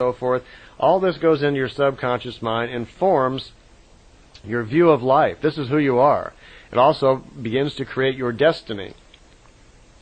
so forth. All this goes into your subconscious mind and forms your view of life. This is who you are. It also begins to create your destiny.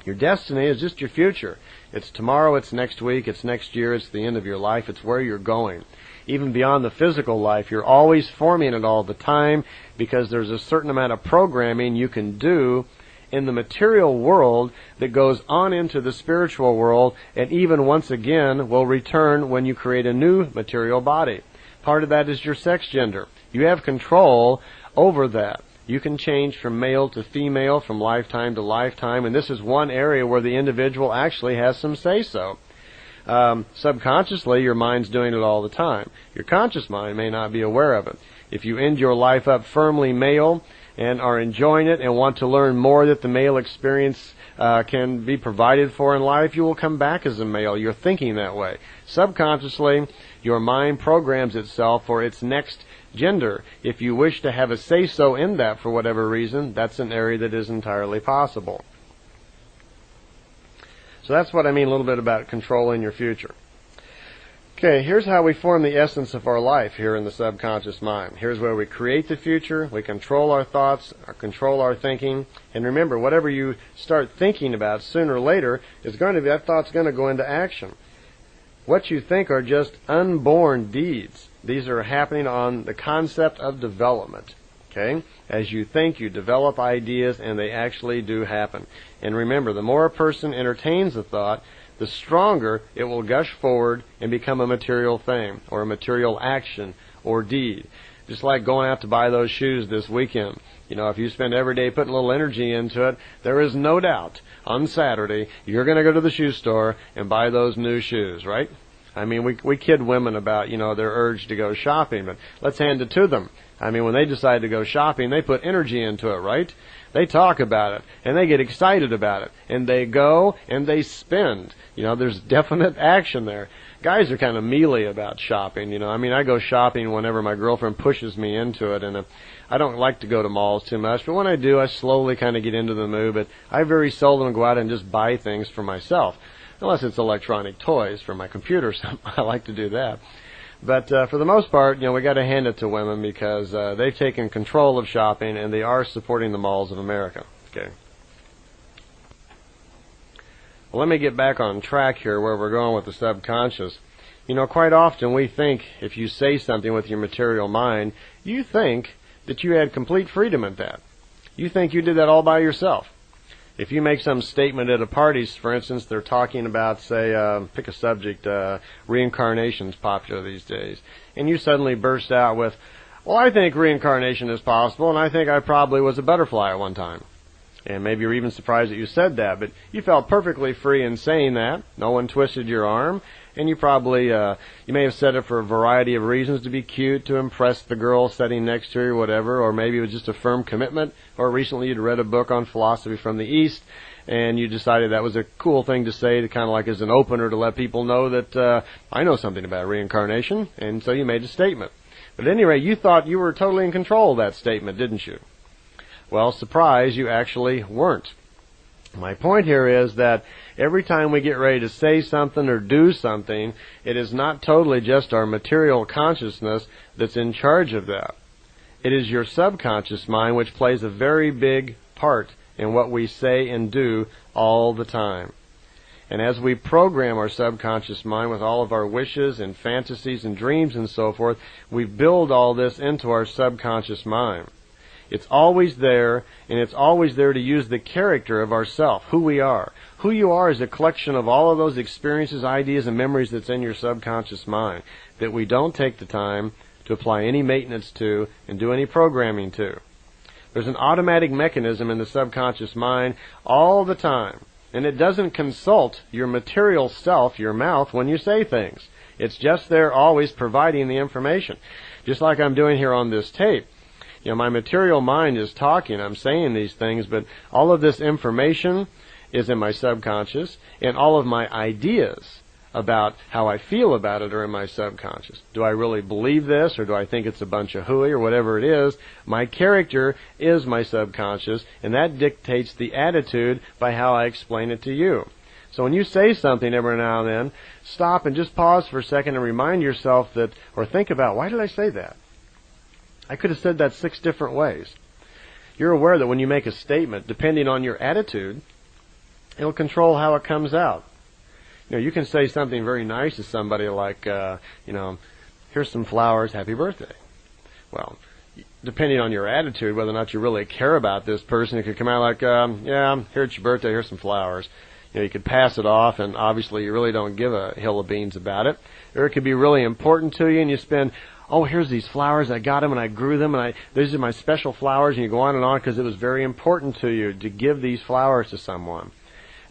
Your destiny is just your future. It's tomorrow, it's next week, it's next year, it's the end of your life, it's where you're going. Even beyond the physical life, you're always forming it all the time because there's a certain amount of programming you can do in the material world that goes on into the spiritual world and even once again will return when you create a new material body. Part of that is your sex gender. You have control over that. You can change from male to female, from lifetime to lifetime, and this is one area where the individual actually has some say-so. Subconsciously, your mind's doing it all the time. Your conscious mind may not be aware of it. If you end your life up firmly male and are enjoying it and want to learn more that the male experience can be provided for in life, you will come back as a male. You're thinking that way. Subconsciously, your mind programs itself for its next gender. If you wish to have a say-so in that for whatever reason, that's an area that is entirely possible. So that's what I mean a little bit about controlling your future. Okay, here's how we form the essence of our life here in the subconscious mind. Here's where we create the future, we control our thoughts, control our thinking, and remember, whatever you start thinking about sooner or later is going to be, that thought's going to go into action. What you think are just unborn deeds. These are happening on the concept of development. Okay? As you think, you develop ideas, and they actually do happen. And remember, the more a person entertains a thought, the stronger it will gush forward and become a material thing, or a material action, or deed. Just like going out to buy those shoes this weekend. You know, if you spend every day putting a little energy into it, there is no doubt on Saturday you're going to go to the shoe store and buy those new shoes, right? I mean, we kid women about, you know, their urge to go shopping, but let's hand it to them. I mean, when they decide to go shopping, they put energy into it, right? They talk about it, and they get excited about it, and they go, and they spend. You know, there's definite action there. Guys are kind of mealy about shopping, you know. I mean, I go shopping whenever my girlfriend pushes me into it, and I don't like to go to malls too much, but when I do, I slowly kind of get into the mood, but I very seldom go out and just buy things for myself, unless it's electronic toys for my computer. I like to do that. But for the most part, you know, we got to hand it to women because they've taken control of shopping and they are supporting the malls of America. Okay. Well, let me get back on track here where we're going with the subconscious. You know, quite often we think if you say something with your material mind, you think that you had complete freedom at that. You think you did that all by yourself. If you make some statement at a party, for instance, they're talking about, say, pick a subject, reincarnation's popular these days, and you suddenly burst out with, well, I think reincarnation is possible, and I think I probably was a butterfly at one time. And maybe you're even surprised that you said that, but you felt perfectly free in saying that. No one twisted your arm, and you probably, you may have said it for a variety of reasons, to be cute, to impress the girl sitting next to you, or whatever, or maybe it was just a firm commitment, or recently you'd read a book on philosophy from the East, and you decided that was a cool thing to say, to kind of like as an opener to let people know that I know something about reincarnation, and so you made a statement. But at any rate, you thought you were totally in control of that statement, didn't you? Well, surprise, you actually weren't. My point here is that every time we get ready to say something or do something, it is not totally just our material consciousness that's in charge of that. It is your subconscious mind which plays a very big part in what we say and do all the time. And as we program our subconscious mind with all of our wishes and fantasies and dreams and so forth, we build all this into our subconscious mind. It's always there, and it's always there to use the character of ourself, who we are. Who you are is a collection of all of those experiences, ideas, and memories that's in your subconscious mind that we don't take the time to apply any maintenance to and do any programming to. There's an automatic mechanism in the subconscious mind all the time, and it doesn't consult your material self, your mouth, when you say things. It's just there always providing the information. Just like I'm doing here on this tape. You know, my material mind is talking, I'm saying these things, but all of this information is in my subconscious, and all of my ideas about how I feel about it are in my subconscious. Do I really believe this, or do I think it's a bunch of hooey, or whatever it is? My character is my subconscious, and that dictates the attitude by how I explain it to you. So when you say something every now and then, stop and just pause for a second and remind yourself that, or think about, why did I say that? I could have said that 6 different ways. You're aware that when you make a statement, depending on your attitude, it'll control how it comes out. You can say something very nice to somebody like, here's some flowers, happy birthday. Well, depending on your attitude, whether or not you really care about this person, it could come out like, yeah, here's your birthday, here's some flowers. You could pass it off, and obviously you really don't give a hill of beans about it. Or it could be really important to you, and you spend, oh, here's these flowers, I got them, and I grew them, and these are my special flowers, and you go on because it was very important to you to give these flowers to someone.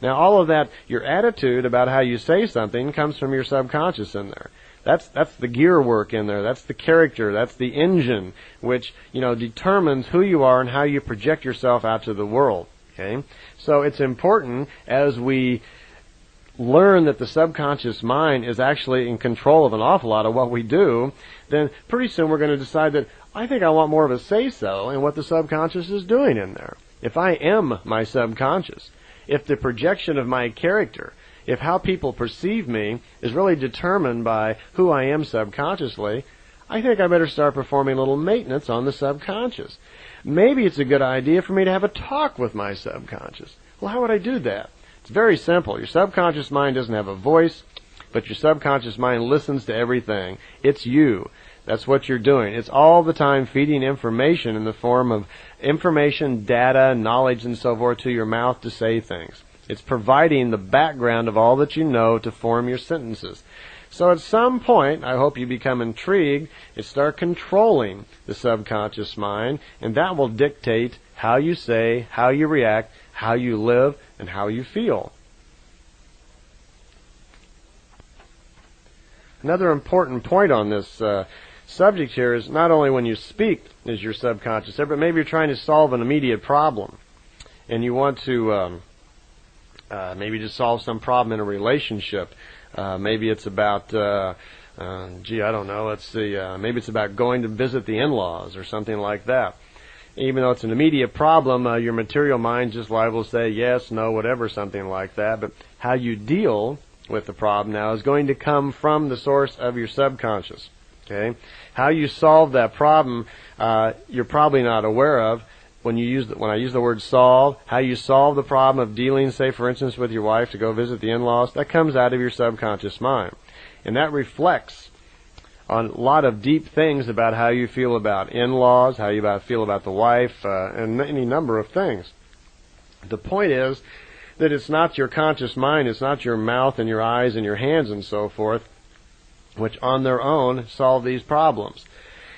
Now, all of that, your attitude about how you say something comes from your subconscious in there. That's the gear work in there. That's the character. That's the engine, which, determines who you are and how you project yourself out to the world. Okay? So it's important as we learn that the subconscious mind is actually in control of an awful lot of what we do, then pretty soon we're going to decide that I think I want more of a say-so in what the subconscious is doing in there. If I am my subconscious, if the projection of my character, if how people perceive me is really determined by who I am subconsciously, I think I better start performing a little maintenance on the subconscious. Maybe it's a good idea for me to have a talk with my subconscious. Well, how would I do that? It's very simple. Your subconscious mind doesn't have a voice, but your subconscious mind listens to everything. It's you. That's what you're doing. It's all the time feeding information in the form of information, data, knowledge, and so forth to your mouth to say things. It's providing the background of all that you know to form your sentences. So at some point, I hope you become intrigued and start controlling the subconscious mind, and that will dictate how you say, how you react, how you live, and how you feel. Another important point on this subject here is not only when you speak is your subconscious there, but maybe you're trying to solve an immediate problem, and you want to maybe just solve some problem in a relationship. Maybe it's about, I don't know, let's see, maybe it's about going to visit the in-laws or something like that. Even though it's an immediate problem, your material mind just liable to say yes, no, whatever, something like that. But how you deal with the problem now is going to come from the source of your subconscious. Okay? How you solve that problem, you're probably not aware of. When I use the word solve, how you solve the problem of dealing, say, for instance, with your wife to go visit the in-laws, that comes out of your subconscious mind. And that reflects on a lot of deep things about how you feel about in-laws, how you feel about the wife, and any number of things. The point is that it's not your conscious mind, it's not your mouth and your eyes and your hands and so forth, which on their own solve these problems.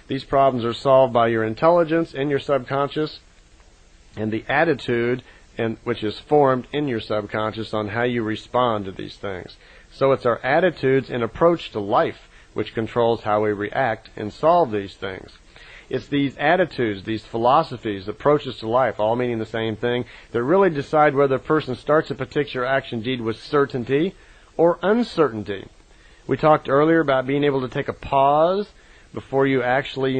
These problems are solved by your intelligence in your subconscious, and the attitude which is formed in your subconscious on how you respond to these things. So it's our attitudes and approach to life which controls how we react and solve these things. It's these attitudes, these philosophies, approaches to life, all meaning the same thing, that really decide whether a person starts a particular action deed with certainty or uncertainty. We talked earlier about being able to take a pause before you actually,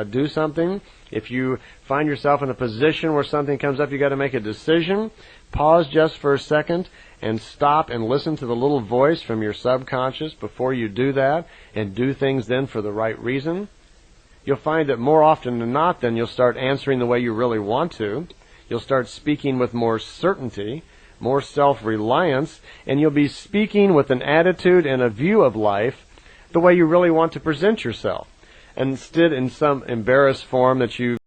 do something. If you find yourself in a position where something comes up, you got to make a decision. Pause just for a second and stop and listen to the little voice from your subconscious before you do that, and do things then for the right reason. You'll find that more often than not, then you'll start answering the way you really want to. You'll start speaking with more certainty, more self-reliance, and you'll be speaking with an attitude and a view of life the way you really want to present yourself, instead in some embarrassed form that you